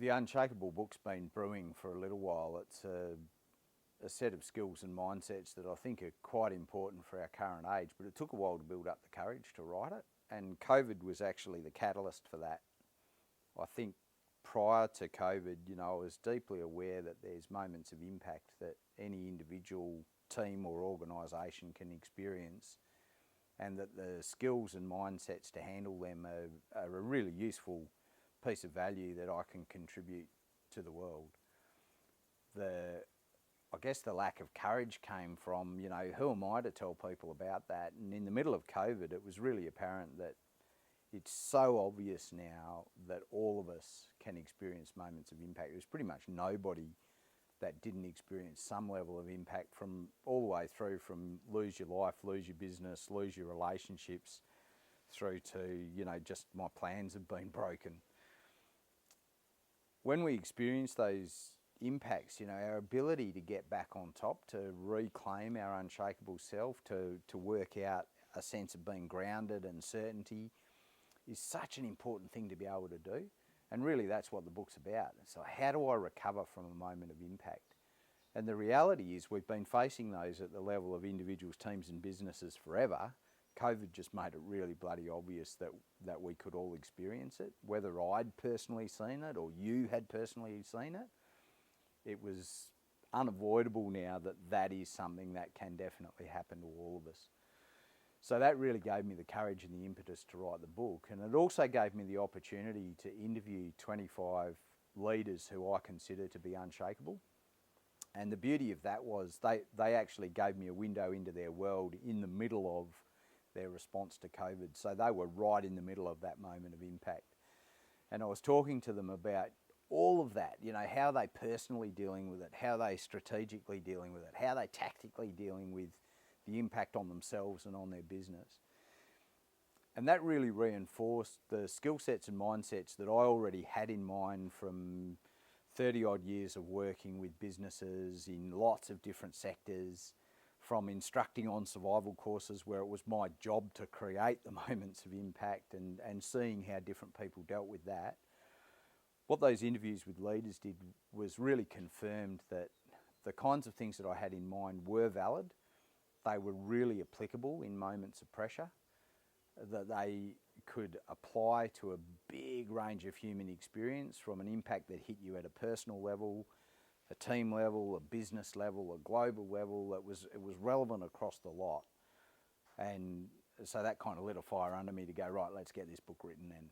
The Unshakable book's been brewing for a little while. It's a set of skills and mindsets that I think are quite important for our current age, but it took a while to build up the courage to write it, and COVID was actually the catalyst for that. I think prior to COVID, I was deeply aware that there's moments of impact that any individual, team or organisation can experience, and that the skills and mindsets to handle them are a really useful piece of value that I can contribute to the world. I guess the lack of courage came from, who am I to tell people about that? And in the middle of COVID, it was really apparent that it's so obvious now that all of us can experience moments of impact. There's pretty much nobody that didn't experience some level of impact, from all the way through from lose your life, lose your business, lose your relationships, through to, just my plans have been broken. When we experience those impacts, our ability to get back on top, to reclaim our unshakable self, to work out a sense of being grounded and certainty is such an important thing to be able to do. And really that's what the book's about. So how do I recover from a moment of impact? And the reality is we've been facing those at the level of individuals, teams and businesses forever. COVID just made it really bloody obvious that we could all experience it. Whether I'd personally seen it or you had personally seen it, it was unavoidable now that is something that can definitely happen to all of us. So that really gave me the courage and the impetus to write the book. And it also gave me the opportunity to interview 25 leaders who I consider to be unshakable. And the beauty of that was they actually gave me a window into their world in the middle of their response to COVID. So they were right in the middle of that moment of impact. And I was talking to them about all of that, how are they personally dealing with it, how are they strategically dealing with it, how are they tactically dealing with the impact on themselves and on their business. And that really reinforced the skill sets and mindsets that I already had in mind from 30 odd years of working with businesses in lots of different sectors, from instructing on survival courses where it was my job to create the moments of impact and seeing how different people dealt with that. What those interviews with leaders did was really confirmed that the kinds of things that I had in mind were valid. They were really applicable in moments of pressure, that they could apply to a big range of human experience, from an impact that hit you at a personal level, a team level, a business level, a global level. It was relevant across the lot. And so that kind of lit a fire under me to go, right, let's get this book written then.